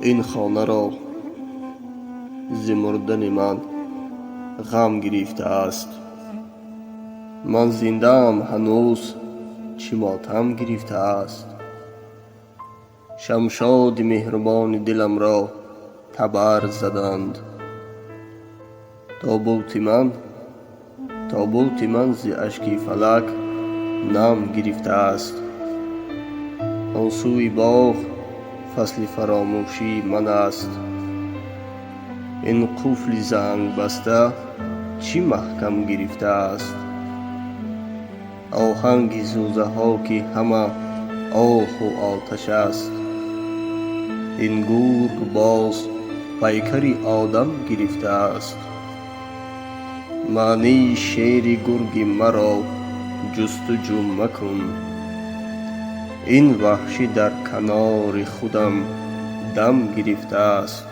این خانه را ز مردن من غم گرفته است. من زنده ام هنوز چه ماتم گرفته است. شمشاد مهربان دلم را تبر زدند. تابوت من ز اشک فلک نم گرفته است. آن سوی باغ فصل فراموشی من است. این قفل زنگ بسته چی محکم گرفته است. آهنگ زوزه ها که همه آه و آتش است. این گرگ باز پیکر آدم گرفته است. معنی شعر گرگ مرا جستجو مکن. این وحشی در کنار خودم دم گرفته است.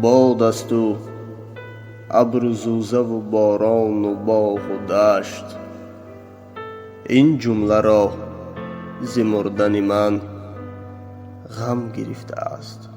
باد است و ابر و زوزه و باران و باغ و دشت. این جمله را ز مردن من غم گرفته است.